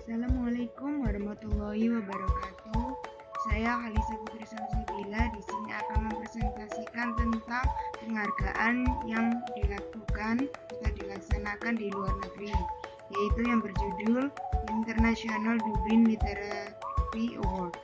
Assalamualaikum warahmatullahi wabarakatuh. Saya Halisa Putri Samsudila di sini akan mempresentasikan tentang penghargaan yang dilakukan atau dilaksanakan di luar negeri, yaitu yang berjudul International Dublin Literary Award.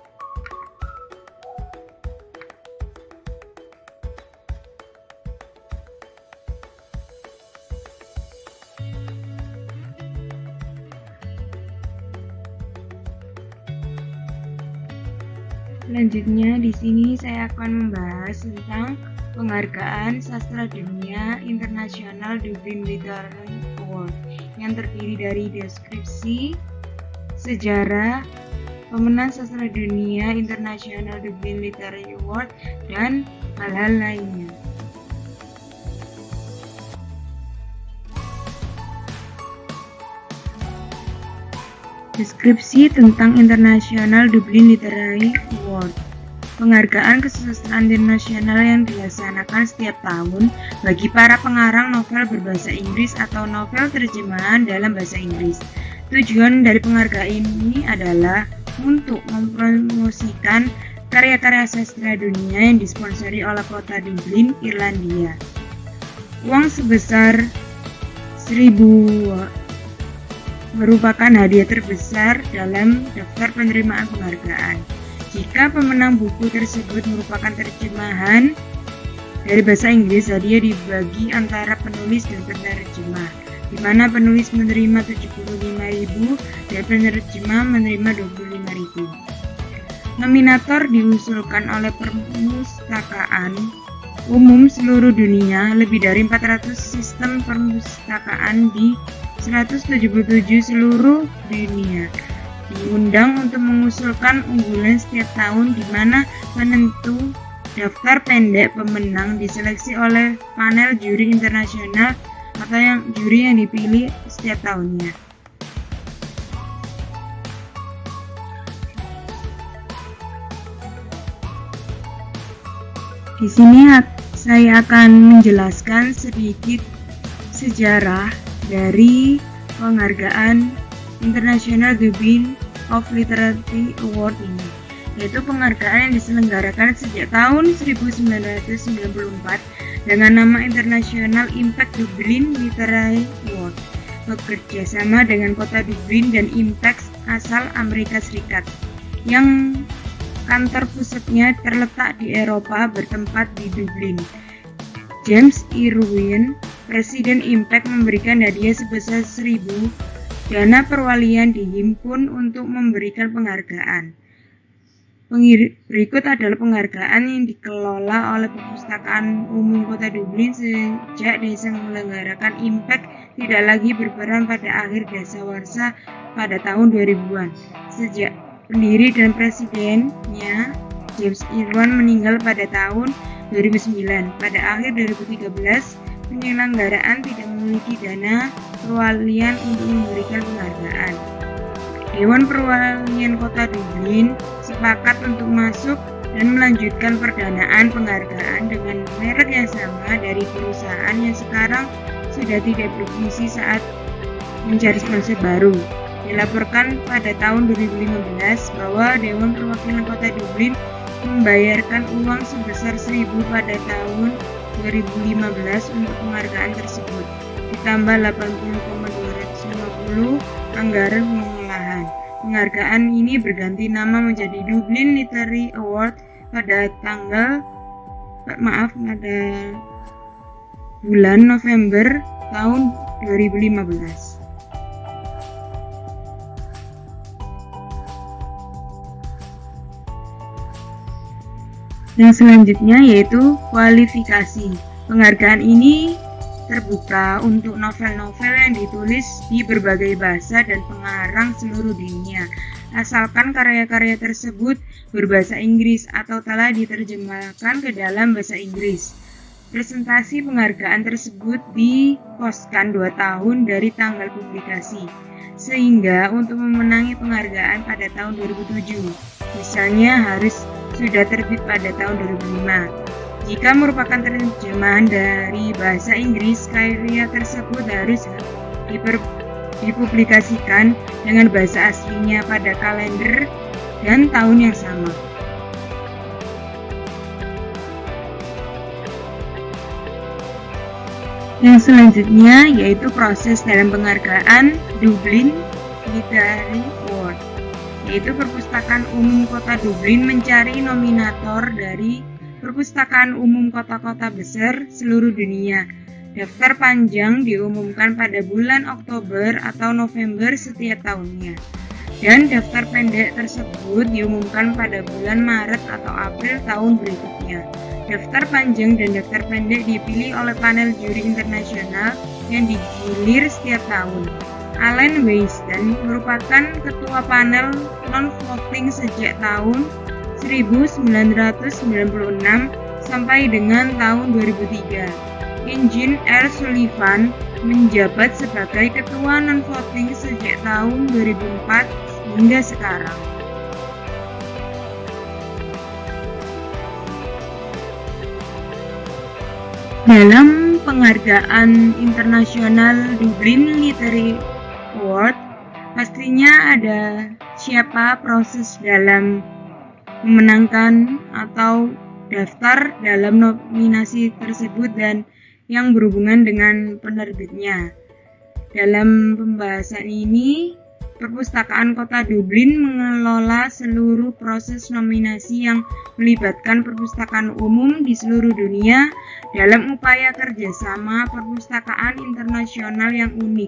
Selanjutnya di sini saya akan membahas tentang penghargaan sastra dunia International Dublin Literary Award yang terdiri dari deskripsi, sejarah, pemenang sastra dunia International Dublin Literary Award, dan hal-hal lainnya. Deskripsi tentang International Dublin Literary Award. Penghargaan kesusastraan internasional yang dilaksanakan setiap tahun bagi para pengarang novel berbahasa Inggris atau novel terjemahan dalam bahasa Inggris. Tujuan dari penghargaan ini adalah untuk mempromosikan karya-karya sastra dunia yang disponsori oleh kota Dublin, Irlandia. Uang sebesar 1.000 merupakan hadiah terbesar dalam daftar penerimaan penghargaan. Jika pemenang buku tersebut merupakan terjemahan dari bahasa Inggris, hadiah dibagi antara penulis dan penerjemah, di mana penulis menerima 75.000 dan penerjemah menerima 25.000. Nominator diusulkan oleh Perpustakaan Umum seluruh dunia, lebih dari 400 sistem perpustakaan di 177 seluruh dunia diundang untuk mengusulkan unggulan setiap tahun, di mana penentu daftar pendek pemenang diseleksi oleh panel juri internasional atau juri yang dipilih setiap tahunnya. Di sini saya akan menjelaskan sedikit sejarah dari penghargaan International Dublin of Literary Award ini, yaitu penghargaan yang diselenggarakan sejak tahun 1994 dengan nama International Impact Dublin Literary Award, bekerja sama dengan kota Dublin dan Impact asal Amerika Serikat, yang kantor pusatnya terletak di Eropa bertempat di Dublin. James Irwin, Presiden Impact, memberikan hadiah sebesar 1.000. Dana perwalian dihimpun untuk memberikan penghargaan. Berikut adalah penghargaan yang dikelola oleh Perpustakaan Umum Kota Dublin sejak diselenggarakan Impact tidak lagi berperan pada akhir dasawarsa pada tahun 2000-an. Sejak pendiri dan presidennya James Irwin meninggal pada tahun 2009. Pada akhir 2013, penyelenggaraan tidak memiliki dana perwalian untuk memberikan penghargaan. Dewan Perwalian Kota Dublin sepakat untuk masuk dan melanjutkan perdanaan penghargaan dengan merek yang sama dari perusahaan yang sekarang sudah tidak berfungsi saat mencari sponsor baru. Dilaporkan pada tahun 2015 bahwa Dewan Perwakilan Kota Dublin membayarkan uang sebesar 1.000 pada tahun 2015 untuk penghargaan tersebut, ditambah 80,250 anggaran pengolahan. Penghargaan ini berganti nama menjadi Dublin Literary Award pada bulan November tahun 2015. Yang selanjutnya yaitu kualifikasi. Penghargaan ini terbuka untuk novel-novel yang ditulis di berbagai bahasa dan pengarang seluruh dunia, asalkan karya-karya tersebut berbahasa Inggris atau telah diterjemahkan ke dalam bahasa Inggris. Presentasi penghargaan tersebut dipostkan 2 tahun dari tanggal publikasi, sehingga untuk memenangi penghargaan pada tahun 2007, misalnya harus sudah terbit pada tahun 2005. Jika merupakan terjemahan dari bahasa Inggris, karya tersebut harus dipublikasikan dengan bahasa aslinya pada kalender dan tahun yang sama. Yang selanjutnya yaitu proses dalam penghargaan Dublin Literary Award, yaitu Perpustakaan Umum Kota Dublin mencari nominator dari perpustakaan umum kota-kota besar seluruh dunia. Daftar panjang diumumkan pada bulan Oktober atau November setiap tahunnya, dan daftar pendek tersebut diumumkan pada bulan Maret atau April tahun berikutnya. Daftar panjang dan daftar pendek dipilih oleh panel juri internasional yang digilir setiap tahun. Alan Weisden merupakan ketua panel non-voting sejak tahun 1996 sampai dengan tahun 2003. Eugene R. Sullivan menjabat sebagai ketua non-voting sejak tahun 2004 hingga sekarang. Dalam penghargaan internasional Dublin Literary Award, pastinya ada siapa proses dalam memenangkan atau daftar dalam nominasi tersebut dan yang berhubungan dengan penerbitnya. Dalam pembahasan ini, Perpustakaan Kota Dublin mengelola seluruh proses nominasi yang melibatkan perpustakaan umum di seluruh dunia dalam upaya kerjasama perpustakaan internasional yang unik.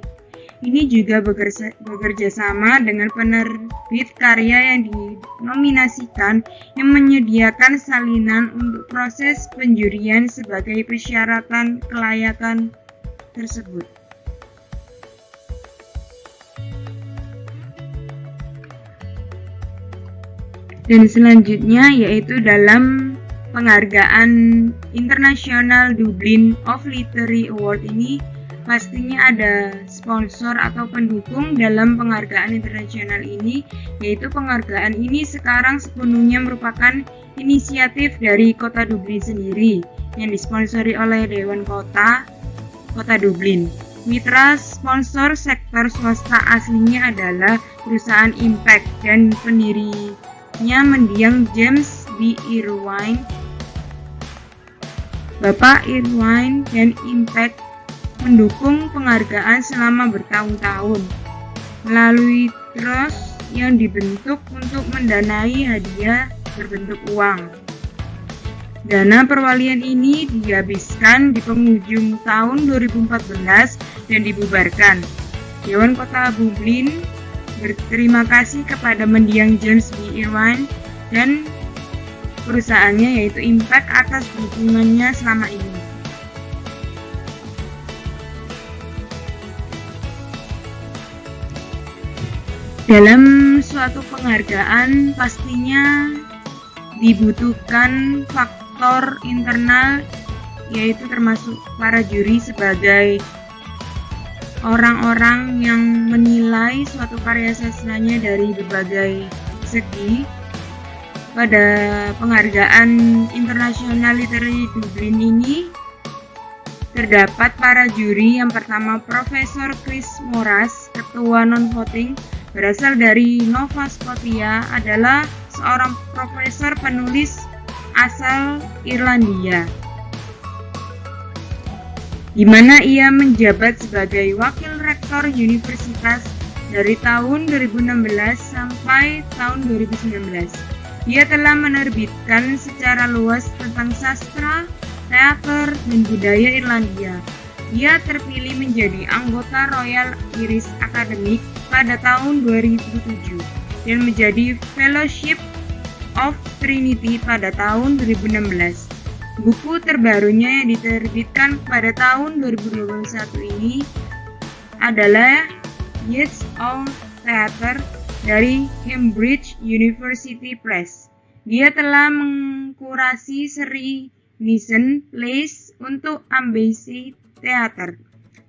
Ini juga bekerja sama dengan penerbit karya yang dinominasikan yang menyediakan salinan untuk proses penjurian sebagai persyaratan kelayakan tersebut. Dan selanjutnya yaitu dalam penghargaan International Dublin of Literary Award ini pastinya ada sponsor atau pendukung dalam penghargaan internasional ini, yaitu penghargaan ini sekarang sepenuhnya merupakan inisiatif dari Kota Dublin sendiri yang disponsori oleh Dewan Kota Dublin. Mitra sponsor sektor swasta aslinya adalah perusahaan Impact dan pendirinya mendiang James B. Irwine. Bapak Irwine dan Impact mendukung penghargaan selama bertahun-tahun melalui trust yang dibentuk untuk mendanai hadiah berbentuk uang. Dana perwalian ini dihabiskan di penghujung tahun 2014 dan dibubarkan. Dewan Kota Dublin berterima kasih kepada mendiang James B. Irwine dan perusahaannya yaitu Impact atas dukungannya selama ini. Dalam suatu penghargaan pastinya dibutuhkan faktor internal, yaitu termasuk para juri sebagai orang-orang yang menilai suatu karya sastranya dari berbagai segi. Pada penghargaan International Literary Dublin ini terdapat para juri. Yang pertama Profesor Chris Moras, ketua non-voting, berasal dari Nova Scotia, adalah seorang profesor penulis asal Irlandia, di mana ia menjabat sebagai wakil rektor universitas dari tahun 2016 sampai tahun 2019. Dia telah menerbitkan secara luas tentang sastra, teater, dan budaya Irlandia. Dia terpilih menjadi anggota Royal Irish Academy pada tahun 2007 dan menjadi Fellowship of Trinity pada tahun 2016. Buku terbarunya yang diterbitkan pada tahun 2021 ini adalah Yeats of Theatre dari Cambridge University Press. Dia telah mengkurasi seri Nissen Plays untuk Embassy Theatre.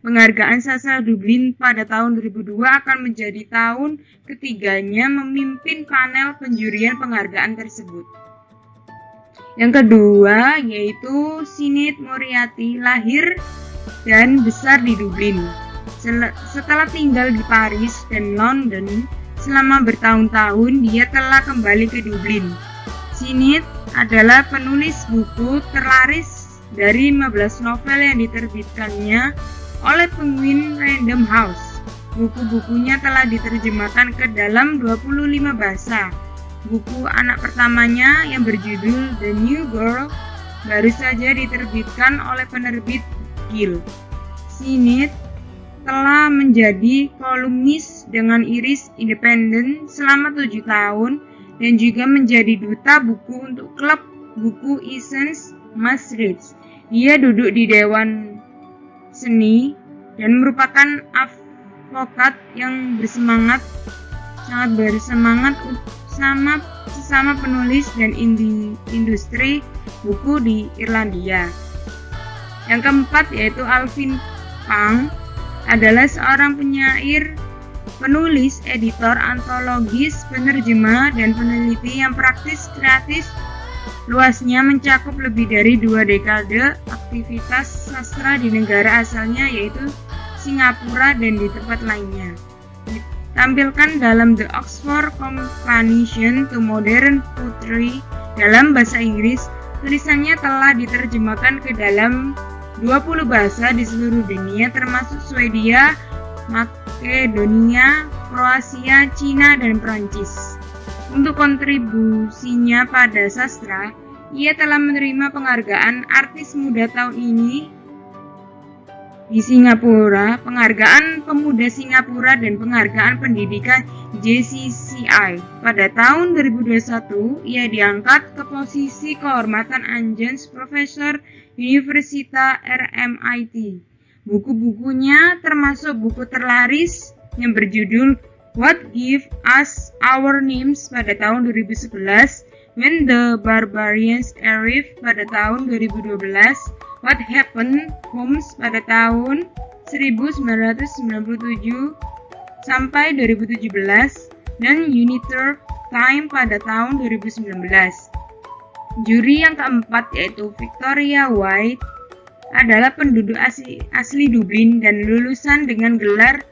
Penghargaan Sastra Dublin pada tahun 2002 akan menjadi tahun ketiganya memimpin panel penjurian penghargaan tersebut. Yang kedua yaitu Sinead Moriarty, lahir dan besar di Dublin. Setelah tinggal di Paris dan London selama bertahun-tahun, dia telah kembali ke Dublin. Sinead adalah penulis buku terlaris dari 15 novel yang diterbitkannya oleh Penguin Random House. Buku-bukunya telah diterjemahkan ke dalam 25 bahasa. Buku anak pertamanya yang berjudul The New Girl baru saja diterbitkan oleh penerbit Gill. Sinead telah menjadi kolumnis dengan Irish Independent selama 7 tahun dan juga menjadi duta buku untuk klub buku Essence Must Reads. Dia duduk di Dewan Seni dan merupakan advokat yang sangat bersemangat sesama penulis dan industri buku di Irlandia. Yang keempat yaitu Alvin Pang adalah seorang penyair, penulis, editor, antologis, penerjemah, dan peneliti yang praktis kreatif. Luasnya mencakup lebih dari 2 dekade aktivitas sastra di negara asalnya yaitu Singapura dan di tempat lainnya. Ditampilkan dalam The Oxford Companion to Modern Poetry dalam bahasa Inggris. Tulisannya telah diterjemahkan ke dalam 20 bahasa di seluruh dunia termasuk Swedia, Makedonia, Kroasia, Cina, dan Prancis. Untuk kontribusinya pada sastra, ia telah menerima penghargaan artis muda tahun ini di Singapura, penghargaan pemuda Singapura, dan penghargaan pendidikan JCCI. Pada tahun 2021, ia diangkat ke posisi kehormatan Adjunct Professor Universitas RMIT. Buku-bukunya termasuk buku terlaris yang berjudul What Give Us Our Names pada tahun 2011, When the Barbarians Arrive pada tahun 2012, What Happened Holmes pada tahun 1997 sampai 2017, dan Uniter Time pada tahun 2019. Juri yang keempat yaitu Victoria White adalah penduduk asli Dublin dan lulusan dengan gelar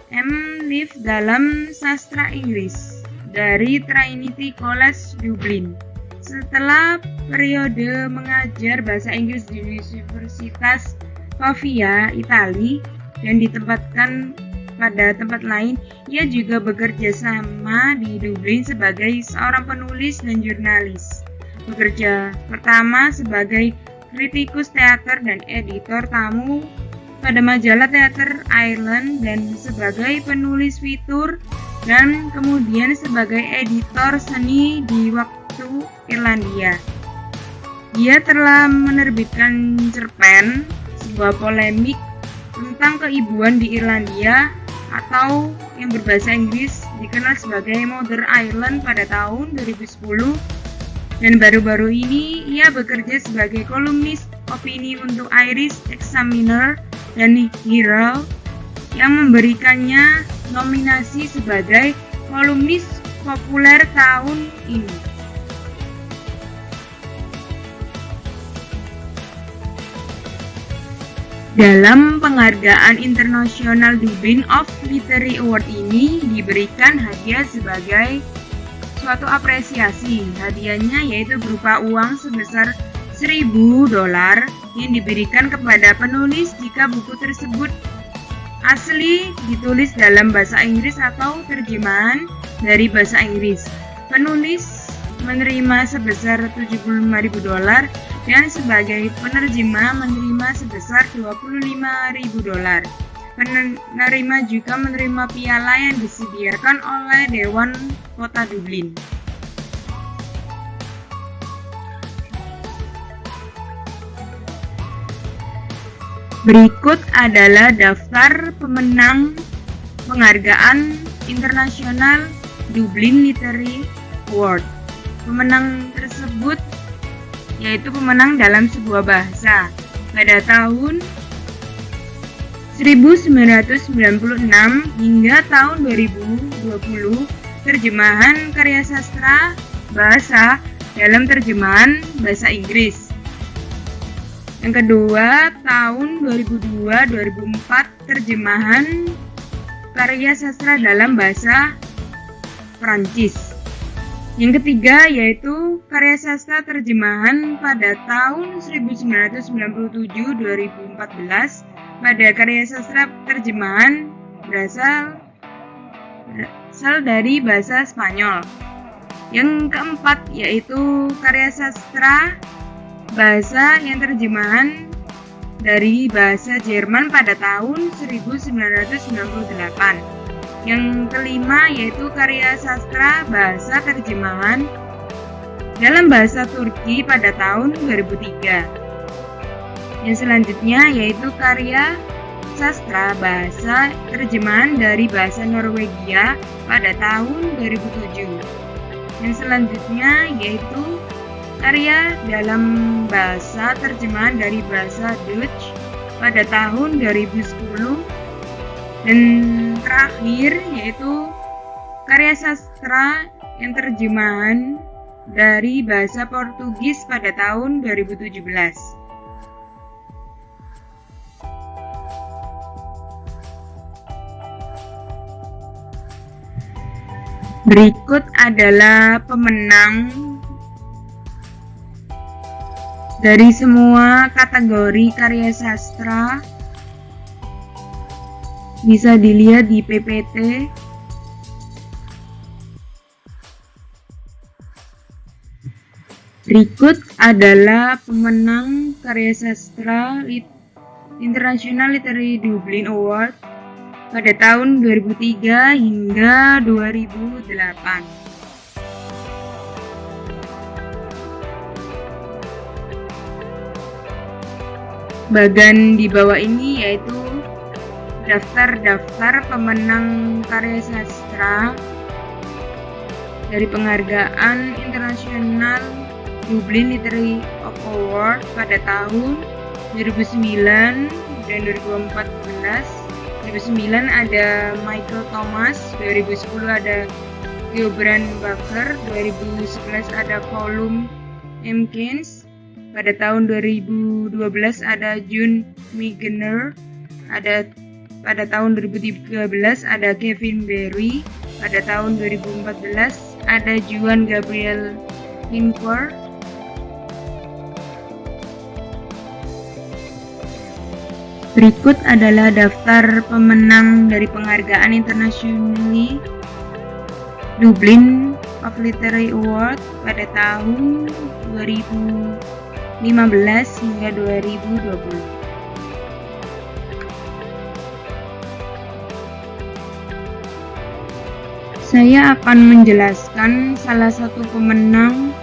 M.Liv dalam sastra Inggris dari Trinity College Dublin. Setelah periode mengajar bahasa Inggris di Universitas Pavia, Italia, dan ditempatkan pada tempat lain, ia juga bekerja sama di Dublin sebagai seorang penulis dan jurnalis. Bekerja pertama sebagai kritikus teater dan editor tamu pada majalah Teater Ireland dan sebagai penulis fitur, dan kemudian sebagai editor seni di waktu Irlandia. Dia telah menerbitkan cerpen, sebuah polemik tentang keibuan di Irlandia atau yang berbahasa Inggris dikenal sebagai Mother Ireland pada tahun 2010, dan baru-baru ini ia bekerja sebagai kolumnis opini untuk Irish Examiner dan Herald yang memberikannya nominasi sebagai kolumnis populer tahun ini. Dalam penghargaan internasional Dublin of Literary Award ini diberikan hadiah sebagai suatu apresiasi. Hadiahnya yaitu berupa uang sebesar $1.000 yang diberikan kepada penulis jika buku tersebut asli ditulis dalam bahasa Inggris atau terjemahan dari bahasa Inggris. Penulis menerima sebesar $75.000 dan sebagai penerjemah menerima sebesar $25.000. Penerima juga menerima piala yang disediakan oleh Dewan Kota Dublin. Berikut adalah daftar pemenang penghargaan internasional Dublin Literary Award. Pemenang tersebut yaitu pemenang dalam sebuah bahasa. Pada tahun 1996 hingga tahun 2020, terjemahan karya sastra bahasa dalam terjemahan bahasa Inggris. Yang kedua, tahun 2002-2004 terjemahan karya sastra dalam bahasa Prancis. Yang ketiga yaitu karya sastra terjemahan pada tahun 1997-2014 pada karya sastra terjemahan berasal dari bahasa Spanyol. Yang keempat yaitu karya sastra bahasa yang terjemahan dari bahasa Jerman pada tahun 1998. Yang kelima yaitu karya sastra bahasa terjemahan dalam bahasa Turki pada tahun 2003. Yang selanjutnya yaitu karya sastra bahasa terjemahan dari bahasa Norwegia pada tahun 2007. Yang selanjutnya yaitu karya dalam bahasa terjemahan dari bahasa Dutch pada tahun 2010. Dan terakhir yaitu karya sastra yang terjemahan dari bahasa Portugis pada tahun 2017. Berikut adalah pemenang dari semua kategori karya sastra. Bisa dilihat di PPT. Berikut adalah pemenang karya sastra International Literary Dublin Award pada tahun 2003 hingga 2008. Bagian di bawah ini yaitu daftar pemenang karya sastra dari penghargaan International Dublin Literary Award pada tahun 2009 dan 2014. 2009 ada Michael Thomas, 2010 ada Gilbran Baker, 2011 ada Colum M. Keynes, pada tahun 2012 ada June Migener, pada tahun 2013 ada Kevin Berry, pada tahun 2014 ada Juan Gabriel Hinker. Berikut adalah daftar pemenang dari penghargaan Internationally Dublin of Literary Award pada tahun 2015 hingga 2020. Saya akan menjelaskan salah satu pemenang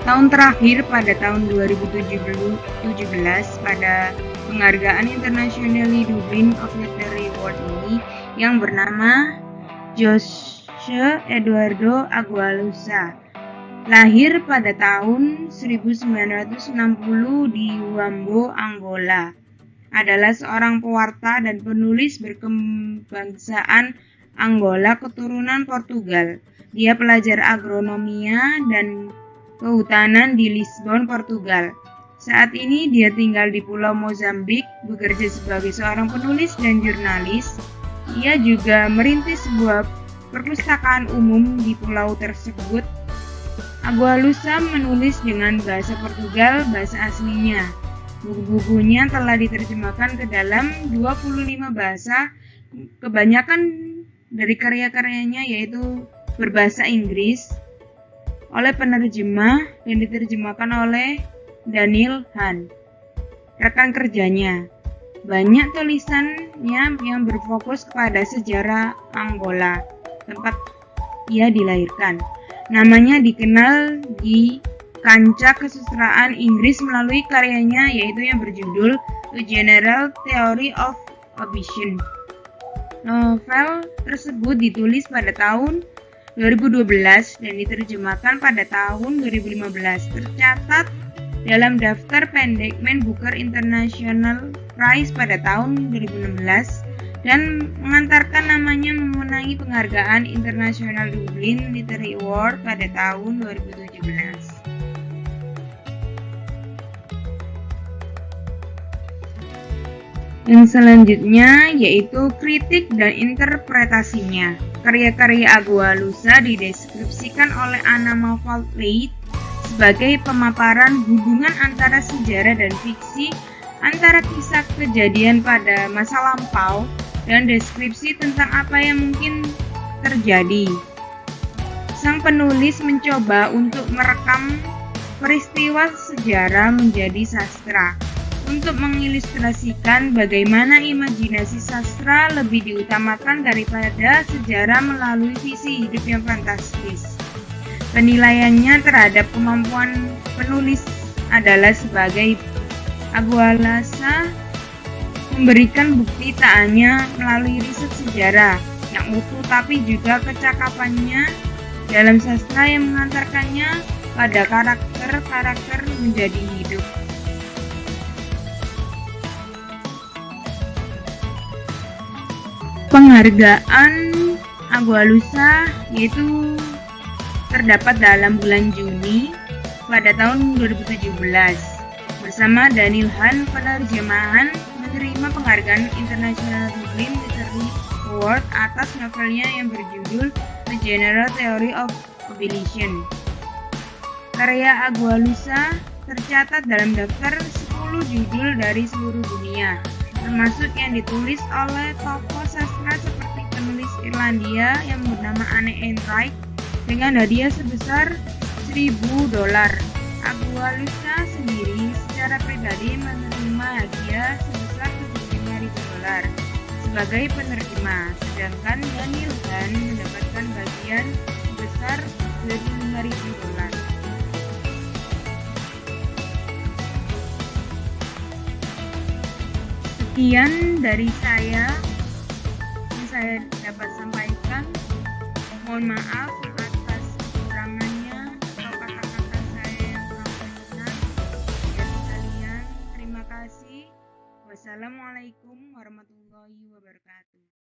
tahun terakhir pada tahun 2017 pada penghargaan Internationally Dublin of Literary Award ini yang bernama Jose Eduardo Agualusa. Lahir pada tahun 1960 di Huambo, Angola. Adalah seorang pewarta dan penulis berkebangsaan Angola keturunan Portugal. Dia pelajar agronomia dan kehutanan di Lisbon, Portugal. Saat ini dia tinggal di Pulau Mozambik, bekerja sebagai seorang penulis dan jurnalis. Ia juga merintis sebuah perpustakaan umum di pulau tersebut. Agualusa menulis dengan bahasa Portugal, bahasa aslinya. Buku-bukunya telah diterjemahkan ke dalam 25 bahasa. Kebanyakan dari karya-karyanya yaitu berbahasa Inggris oleh penerjemah dan diterjemahkan oleh Daniel Han, rekan kerjanya. Banyak tulisannya yang berfokus kepada sejarah Angola, tempat ia dilahirkan. Namanya dikenal di kancah kesusastraan Inggris melalui karyanya yaitu yang berjudul A General Theory of Ambition. Novel tersebut ditulis pada tahun 2012 dan diterjemahkan pada tahun 2015. Tercatat dalam daftar pendek Man Booker International Prize pada tahun 2016 dan mengantarkan namanya memenangi penghargaan International Dublin Literary Award pada tahun 2017. Yang selanjutnya yaitu kritik dan interpretasinya. Karya-karya Agualusa dideskripsikan oleh Anna Malvalte sebagai pemaparan hubungan antara sejarah dan fiksi, antara kisah kejadian pada masa lampau dan deskripsi tentang apa yang mungkin terjadi. Sang penulis mencoba untuk merekam peristiwa sejarah menjadi sastra, untuk mengilustrasikan bagaimana imajinasi sastra lebih diutamakan daripada sejarah melalui visi hidup yang fantastis. Penilaiannya terhadap kemampuan penulis adalah sebagai Agualusa memberikan bukti tak hanya melalui riset sejarah yang utuh, tapi juga kecakapannya dalam sastra yang mengantarkannya pada karakter-karakter menjadi hidup. Penghargaan Agualusa yaitu terdapat dalam bulan Juni pada tahun 2017 bersama Daniel Han. Penerjemahan menerima penghargaan International Dublin Literary Award atas novelnya yang berjudul The General Theory of Abolition. Karya Agualusa tercatat dalam daftar 10 judul dari seluruh dunia, termasuk yang ditulis oleh tokoh sastra seperti penulis Irlandia yang bernama Anne Enright dengan hadiah sebesar $1.000. Agualusa sendiri secara pribadi menerima hadiah sebesar $75.000 sebagai penerjemah, sedangkan Daniel Han mendapatkan bagian sebesar $25.000. Sekian dari saya yang saya dapat sampaikan. Mohon maaf atas kekurangannya atau kata-kata saya yang kurang berkenan. Ya sekalian, terima kasih. Wassalamualaikum warahmatullahi wabarakatuh.